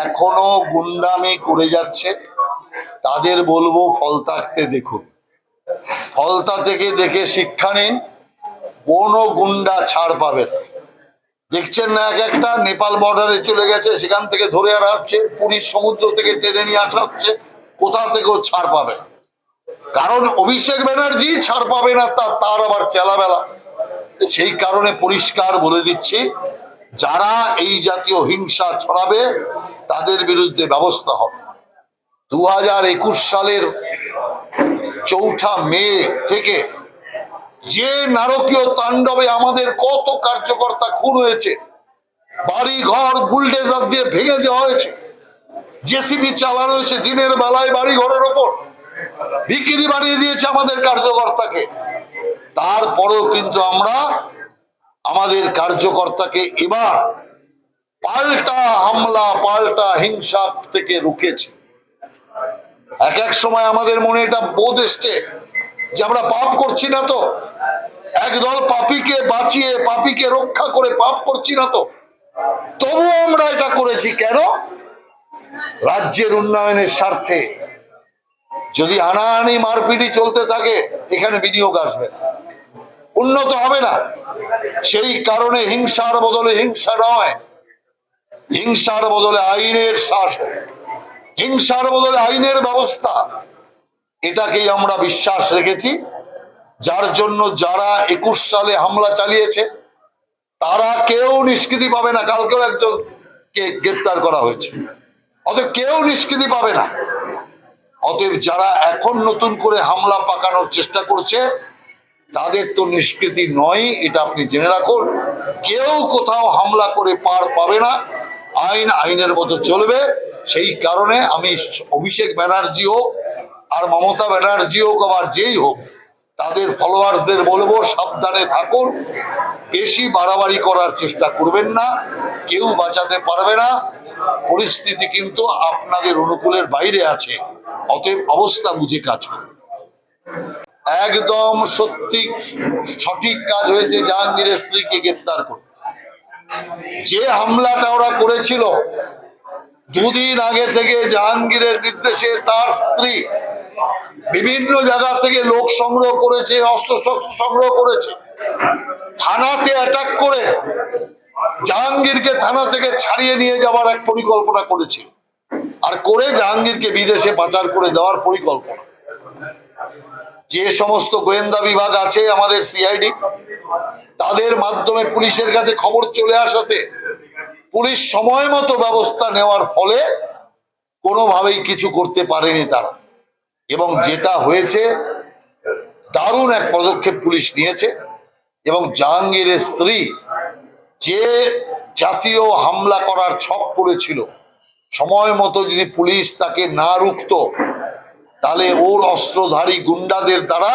এখনো গুন্ডামি করে যাচ্ছে, তাদের বলবো ফলতাতে দেখুন। ফলতা থেকে দেখে শিক্ষা নিন, কোনো গুন্ডা ছাড় পাবে না। দেখছেন না, এক একটা নেপাল বর্ডারে চলে গেছে, সেখান থেকে ধরে আনা হচ্ছে, পুরীর সমুদ্র থেকে টেনে নিয়ে আসা হচ্ছে, কোথা থেকেও ছাড় পাবে না। কারণ অভিষেক ব্যানার্জি ছাড় পাবে না, তার আবার চেলাবেলা। সেই কারণে পরিষ্কার বলে দিচ্ছি, যারা এই জাতীয় হিংসা ছড়াবে তাদের বিরুদ্ধে ব্যবস্থা হবে। 2021 সালের 4 মে থেকে যে নারকীয় তাণ্ডবে আমাদের কত কার্যকর্তা খুন হয়েছে, বাড়ি ঘর বুলডেজার দিয়ে ভেঙে দেওয়া হয়েছে, জেসিবি চালানো হয়েছে দিনের বেলায় বাড়ি ঘরের ওপর, বিক্রি বানিয়ে দিয়েছে আমাদের কার্যকর্তাকে। তারপরেও কিন্তু আমরা আমাদের কার্যকর্তাকে এবার পাল্টা হামলা, পাল্টা হিংসা থেকে রুখেছি। এক এক সময় আমাদের মনে এটা বোধ এসছে যে আমরা পাপ করছি না তো, একদল পাপীকে বাঁচিয়ে, পাপীকে রক্ষা করে পাপ করছি না তো, তবুও আমরা এটা করেছি কেন? রাজ্যের উন্নয়নের স্বার্থে। যদি হানাহানি মারপিটি চলতে থাকে, এখানে বিনিয়োগ আসবে না, উন্নত হবে না। সেই কারণে হিংসার বদলে হিংসা নয়, হিংসার বদলে আইনের শাসন, হিংসার বদলে আইনের ব্যবস্থা, এটাকেই আমরা বিশ্বাস রেখেছি। যার জন্য যারা 21 সালে হামলা চালিয়েছে তারা কেউ নিষ্কৃতি পাবে না। কালকেও একজনকে গ্রেফতার করা হয়েছে, অতএব কেউ নিষ্কৃতি পাবে না। অতএব যারা এখন নতুন করে হামলা পাকানোর চেষ্টা করছে তাদের তো নিষ্কৃতি নয়, এটা আপনি জেনে রাখুন। কেউ কোথাও হামলা করে পার পাবে না, আইন আইনের মতো চলবে। সেই কারণে আমি অভিষেক ব্যানার্জি হোক আর মমতা ব্যানার্জি হোক আবার যেই হোক, তাদের ফলোয়ার্সদের বলবো সাবধানে থাকুন, বেশি বাড়াবাড়ি করার চেষ্টা করবেন না, কেউ বাঁচাতে পারবে না। পরিস্থিতি কিন্তু আপনাদের অনুকূলের বাইরে আছে, অতএব অবস্থা বুঝে কাজ করুন। একদম সত্যি সঠিক কাজ হয়েছে জাহাঙ্গীরের স্ত্রীকে গ্রেপ্তার করে। যে হামলাটা ওরা করেছিল, দুদিন আগে থেকে জাহাঙ্গীরের নির্দেশে তার স্ত্রী বিভিন্ন জায়গা থেকে লোক সংগ্রহ করেছে, অস্ত্রশস্ত্র সংগ্রহ করেছে, থানাতে অ্যাটাক করে জাহাঙ্গীরকে থানা থেকে ছাড়িয়ে নিয়ে যাওয়ার এক পরিকল্পনা করেছিল, আর করে জাহাঙ্গীরকে বিদেশে পাচার করে দেওয়ার পরিকল্পনা। যে সমস্ত গোয়েন্দা বিভাগ আছে আমাদের সিআইডি, তাদের মাধ্যমে পুলিশের কাছে খবর চলে আসাতে পুলিশ সময় মতো ব্যবস্থা নেওয়ার ফলে কোনোভাবেই কিছু করতে পারেনি তারা। এবং যেটা হয়েছে, দারুণ এক পদক্ষেপ পুলিশ নিয়েছে। এবং জাহাঙ্গীরের স্ত্রী যে জাতীয় হামলা করার ছক করেছিল, সময় মতো যদি পুলিশ তাকে না রুখতো তাহলে ওর অস্ত্রধারী গুন্ডাদের দ্বারা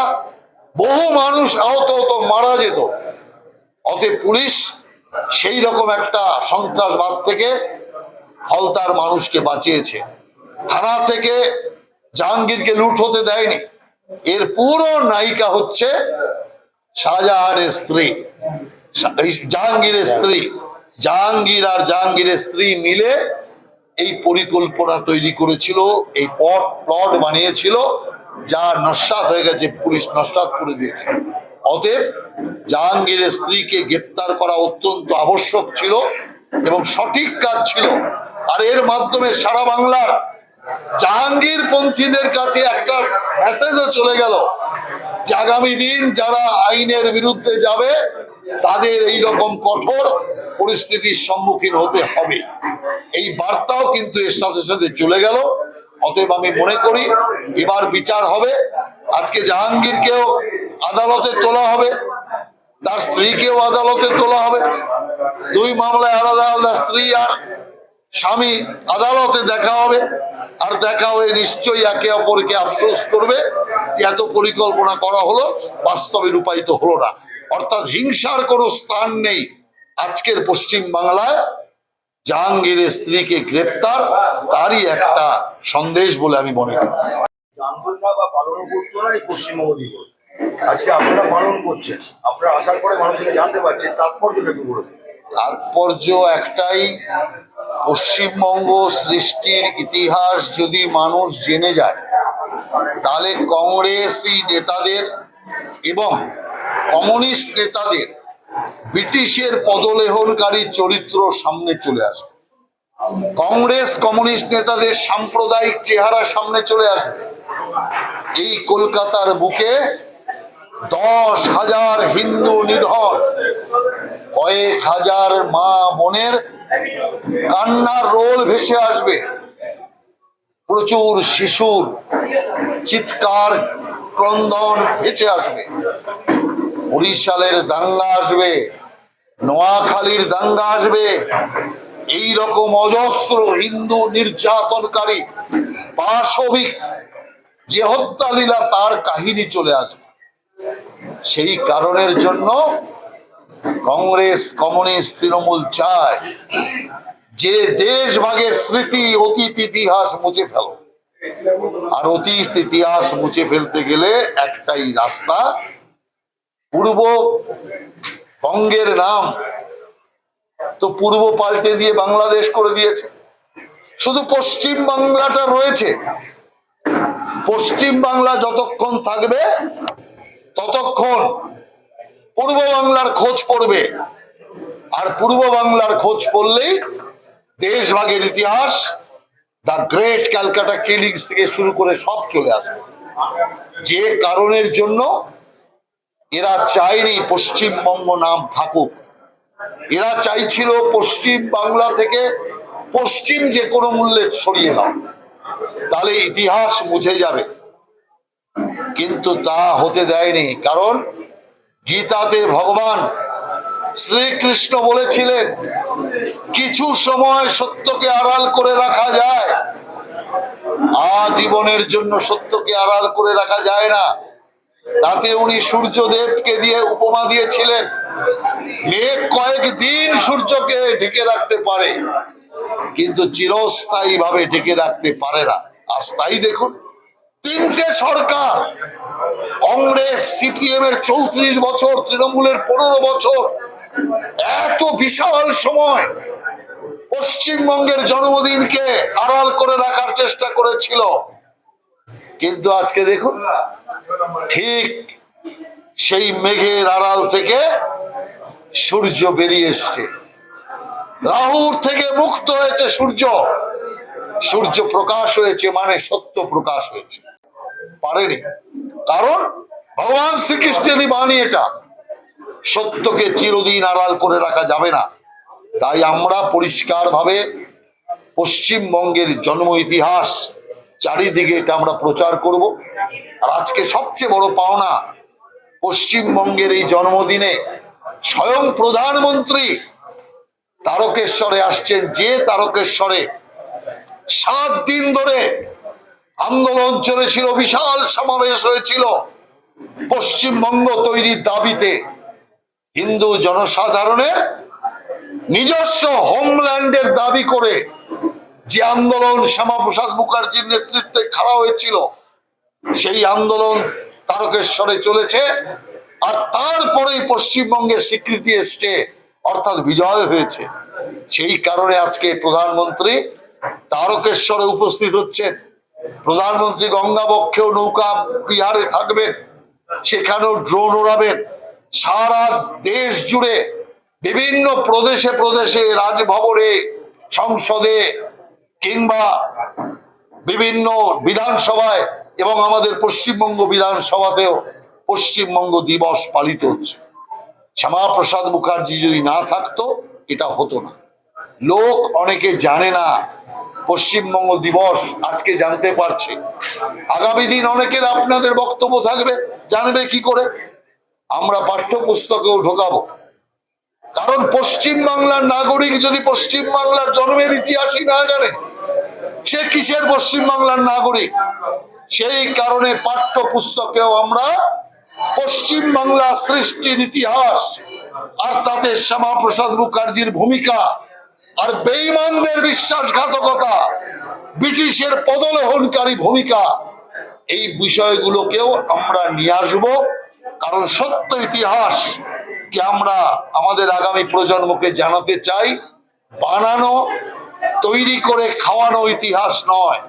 বহু মানুষ আহত হতো, মারা যেত। অতএব পুলিশ সেই রকম একটা সন্ত্রাসবাদ থেকে ফলতার মানুষকে বাঁচিয়েছে, থানা থেকে জাহাঙ্গীরকে লুট হতে দেয়নি। এর পুরো নায়িকা হচ্ছে শাহজাহানের স্ত্রী, জাহাঙ্গীরের স্ত্রী। জাহাঙ্গীর আর জাহাঙ্গীরের স্ত্রী মিলে এই পরিকল্পনা তৈরি করেছিল, এই প্লট বানিয়েছিল, যা নস্যাৎ হয়ে গেছে, পুলিশ নস্যাৎ করে দিয়েছে। অতএব জাহাঙ্গীরের স্ত্রীকে গ্রেপ্তার করা অত্যন্ত আবশ্যক ছিল এবং সঠিক কাজ ছিল। আর এর মাধ্যমে সারা বাংলার জাহাঙ্গীর পন্থীদের কাছে একটা মেসেজও চলে গেল যে আগামী দিন যারা আইনের বিরুদ্ধে যাবে তাদের এই রকম কঠোর পরিস্থিতির সম্মুখীন হতে হবে। এই বার্তাও কিন্তু এর সাথে সাথে চলে গেল। অতএব আমি মনে করি এবার বিচার হবে। আজকে জাহাঙ্গীরকেও আদালতে তোলা হবে, তার স্ত্রীকেও আদালতে তোলা হবে। দুই মামলায় আলাদা আলাদা স্ত্রী আর স্বামী আদালতে দেখা হবে, আর দেখা হয়ে নিশ্চয়ই একে অপরকে আফসোস করবে যে এত পরিকল্পনা করা হলো, বাস্তবে রূপায়িত হলো না। অর্থাৎ হিংসার কোনো স্থান নেই আজকের পশ্চিম বাংলায়। জাহাঙ্গীরের স্ত্রীকে গ্রেপ্তার তারই একটা সন্দেশ বলে আমি মনে করি। আজকে আপনারা পালন করছেন, আপনারা আসার পরে মানুষকে জানতে পারছেন, তাৎপর্যটা কি? তাৎপর্য একটাই, পশ্চিমবঙ্গ সৃষ্টির ইতিহাস যদি মানুষ জেনে যায়, তাহলে কংগ্রেসী নেতাদের এবং কমিউনিস্ট নেতাদের ব্রিটিশের পদলেহনকারী চরিত্র সামনে চলে আসবে। কংগ্রেস কমিউনিস্ট নেতাদের সাম্প্রদায়িক চেহারা সামনে চলে আসবে। এই কলকাতার বুকে 10,000 হিন্দু নিধন, কয়েক হাজার মা বোনের কান্নার রোল ভেসে আসবে, প্রচুর শিশুর চিৎকার ক্রন্দন ভেসে আসবে, বরিশালের দাঙ্গা আসবে, নোয়াখালীর দাঙ্গা আসবে। এই রকম অজস্র হিন্দু নির্যাতনকারী পাশবিক যে হত্যালীলা, তার কাহিনী চলে আসবে। সেই কারণের জন্য কংগ্রেস কমিউনিস্ট তৃণমূল চায় যে দেশ ভাগের স্মৃতি অতীত ইতিহাস মুছে ফেলো। আর অতীত ইতিহাস মুছে ফেলতে গেলে একটাই রাস্তা, পূর্ববঙ্গের নাম তো পূর্ব পাল্টে দিয়ে বাংলাদেশ করে দিয়েছে। শুধু পশ্চিম বাংলাটা রয়েছে। পশ্চিম বাংলা যতক্ষণ থাকবে ততক্ষণ পূর্ব বাংলার খোঁজ পড়বে, আর পূর্ব বাংলার খোঁজ পড়লেই দেশভাগের ইতিহাস, দ্য গ্রেট ক্যালকাটা কিলিংস থেকে শুরু করে সব চলে আসবে। যে কারণের জন্য এরা চায়নি পশ্চিমবঙ্গ নাম থাকুক। এরা চাইছিল পশ্চিম বাংলা থেকে পশ্চিম যে কোনো মূল্যে সরিয়ে দাও, তাহলে ইতিহাস মুছে যাবে। কিন্তু তা হতে দেয়নি, কারণ গীতাতে ভগবান শ্রীকৃষ্ণ বলেছিলেন কিছু সময় সত্যকে আড়াল করে রাখা যায়, আজীবনের জন্য সত্যকে আড়াল করে রাখা যায় না। তাতে উনি সূর্যদেবকে দিয়ে উপমা দিয়েছিলেন, মেঘ কয়েকদিন সূর্যকে ঢেকে রাখতে পারে, কিন্তু চিরস্থায়ী ভাবে ঢেকে রাখতে পারে না। আর তাই দেখুন, তিনটে সরকার, কংগ্রেস সিপিএম এর 34 বছর, তৃণমূলের 15 বছর, এত বিশাল সময় পশ্চিমবঙ্গের জন্মদিনকে আড়াল করে রাখার চেষ্টা করেছিল। কিন্তু আজকে দেখুন, ঠিক সেই মেঘের আড়াল থেকে সূর্য বেরিয়ে এসছে, রাহুর থেকে মুক্ত হয়েছে সূর্য, সূর্য প্রকাশ হয়েছে, মানে সত্য প্রকাশ হয়েছে। পারেনি, কারণ ভগবান শ্রীকৃষ্ণেরই বাণী এটা, সত্যকে চিরদিন আড়াল করে রাখা যাবে না। তাই আমরা পরিষ্কার ভাবে পশ্চিমবঙ্গের জন্ম ইতিহাস চারিদিকে এটা আমরা প্রচার করব। আর আজকে সবচেয়ে বড় পাওনা, পশ্চিমবঙ্গের এই জন্মদিনে স্বয়ং প্রধানমন্ত্রী তারকেশ্বরে আসছেন, যে তারকেশ্বরে 7 দিন ধরে আন্দোলন চলেছিল, বিশাল সমাবেশ হয়েছিল পশ্চিমবঙ্গ তৈরির দাবিতে। হিন্দু জনসাধারণের নিজস্ব হোমল্যান্ডের দাবি করে যে আন্দোলন শ্যামাপ্রসাদ মুখার্জির নেতৃত্বে খাড়া হয়েছিল, সেই আন্দোলন তারকেশ্বরে চলেছে। আর তারপরেই পশ্চিমবঙ্গের স্বীকৃতি এসছে, অর্থাৎ বিজয় হয়েছে। সেই কারণে আজকে প্রধানমন্ত্রী তারকেশ্বরে উপস্থিত হচ্ছেন। প্রধানমন্ত্রী গঙ্গাবক্ষেও নৌকা বিহারে থাকবেন, সেখানেও ড্রোন ওড়াবেন। সারা দেশ জুড়ে বিভিন্ন প্রদেশে প্রদেশে, রাজভবনে, সংসদে, কিংবা বিভিন্ন বিধানসভায় এবং আমাদের পশ্চিমবঙ্গ বিধানসভাতেও পশ্চিমবঙ্গ দিবস পালিত হচ্ছে। শ্যামাপ্রসাদ মুখার্জি যদি না থাকতো এটা হতো না। লোক অনেকে জানে না পশ্চিমবঙ্গ দিবস, আজকে জানতে পারছে। আগামী দিন অনেকের আপনাদের বক্তব্য থাকবে, জানবে কি করে? আমরা পাঠ্যপুস্তকেও ঢোকাবো। কারণ পশ্চিম বাংলার নাগরিক যদি পশ্চিম বাংলার জন্মের ইতিহাসই না জানে, সে কিসের পশ্চিম বাংলার নাগরিক? সেই কারণে পাঠ্যপুস্তকেও আমরা পশ্চিম বাংলা সৃষ্টির ইতিহাস, আর তাতে শ্যামাপ্রসাদ মুখার্জির ভূমিকা, আর বেঈমানদের বিশ্বাসঘাতকতা, ব্রিটিশের পদলেহনকারী ভূমিকা, এই বিষয়গুলোকেও আমরা নিয়ে আসব। কারণ সত্য ইতিহাস কে আমরা আমাদের আগামী প্রজন্মকে জানাতে চাই। বানানো তৈরি করে খাওয়ানো ইতিহাস নয়,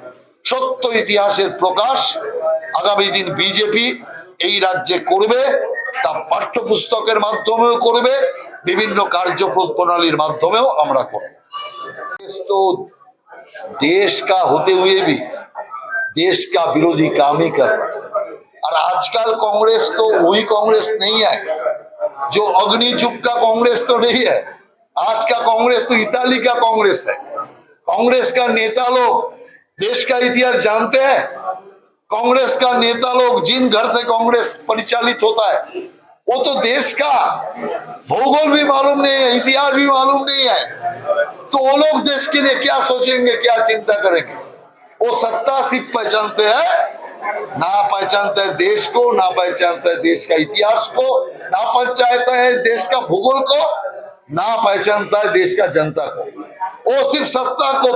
সত্য ইতিহাসের প্রকাশ আগামী দিন বিজেপি এই রাজ্যে করবে। তা পাঠ্যপুস্তকের মাধ্যমেও করবে, বিভিন্ন कार्यप्रणालीर माध्यमेও আমরা করব। तो देश का होते हुए भी देश का विरोधी काम ही कर रहा है। और आजकल कांग्रेस तो वही कांग्रेस नहीं है जो अग्नि युग का कांग्रेस तो नहीं है। आज का कांग्रेस तो इताली का कांग्रेस है। कांग्रेस का नेता लोग देश का इतिहास जानते हैं। कांग्रेस का नेता लोग जिन घर से कांग्रेस परिचालित होता है वो तो देश का भूगोल भी मालूम नहीं है, इतिहास भी मालूम नहीं है। तो वो लोग देश के लिए क्या सोचेंगे, क्या चिंता करेंगे? वो सत्ता सिर्फ पहचानते हैं, ना पहचानते हैं देश को, ना पहचानते हैं देश का इतिहास को, ना पहचानता है देश का भूगोल को, ना पहचानता है देश का जनता को। वो सिर्फ सत्ता को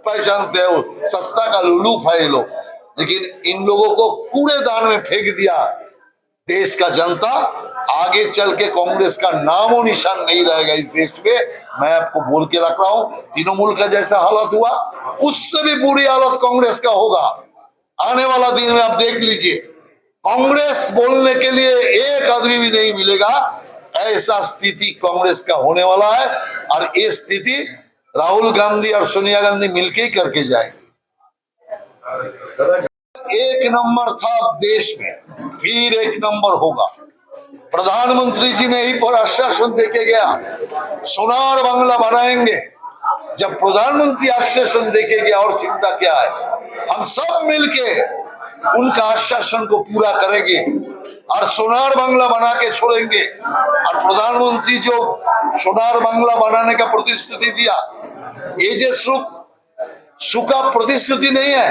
पहचानते हैं, वो सत्ता का लुलूफ है ये लोग। लेकिन इन लोगों को कूड़ेदान में फेंक दिया देश का जनता। आगे चल के कांग्रेस का नामो निशान नहीं रहेगा इस देश में। मैं आपको बोल के रख रहा हूं, तृणमूल का जैसा हालत हुआ उससे भी बुरी हालत कांग्रेस का होगा आने वाला दिन में। आप देख लीजिए, कांग्रेस बोलने के लिए एक आदमी भी नहीं मिलेगा, ऐसा स्थिति कांग्रेस का होने वाला है। और ये स्थिति राहुल गांधी और सोनिया गांधी मिलकर ही करके जाएंगे। एक नंबर था देश में, फिर एक नंबर होगा। प्रधानमंत्री जी ने ही पर आश्वासन देके गया सोनार बांग्ला बनाएंगे। जब प्रधानमंत्री आश्वासन देके गया और चिंता क्या है? हम सब मिलके उनका आश्वासन को पूरा करेंगे और सोनार बांग्ला बना के छोड़ेंगे। और प्रधानमंत्री जो सोनार बांग्ला बनाने का प्रतिश्रुति दिया, ये जो सूखा प्रतिश्रुति नहीं है,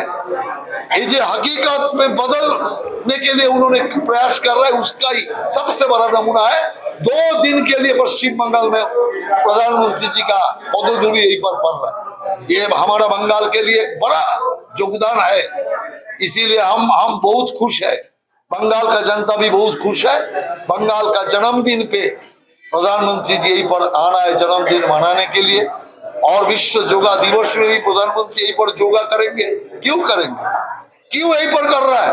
ये जो हकीकत में बदलने के लिए उन्होंने प्रयास कर रहा है, उसका ही सबसे बड़ा नमूना है। 2 दिन के लिए पश्चिम बंगाल में प्रधानमंत्री जी का पदधूलि यहीं पर पड़ रहा है। ये हमारा बंगाल के लिए एक बड़ा योगदान है। इसीलिए हम बहुत खुश है, बंगाल का जनता भी बहुत खुश है। बंगाल का जन्मदिन पे प्रधानमंत्री जी यहीं पर आना है जन्मदिन मनाने के लिए। और विश्व योगा दिवस में भी प्रधानमंत्री यहीं पर योगा करेंगे। क्यों करेंगे? क्यों यहीं पर कर रहा है?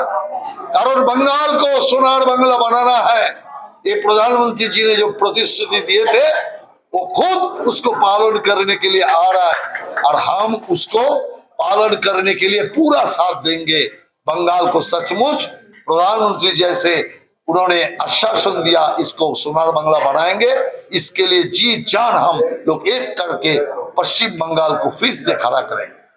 कारण बंगाल को सोनार बांग्ला बनाना है। ये प्रधानमंत्री जी ने जो प्रतिश्रुति दिए थे वो खुद उसको पालन करने के लिए आ रहा है और हम उसको पालन करने के लिए पूरा साथ देंगे। बंगाल को सचमुच प्रधानमंत्री जैसे उन्होंने आश्वासन दिया इसको सोनार बांग्ला बनाएंगे, इसके लिए जी जान हम लोग एक करके पश्चिम बंगाल को फिर से खड़ा करेंगे।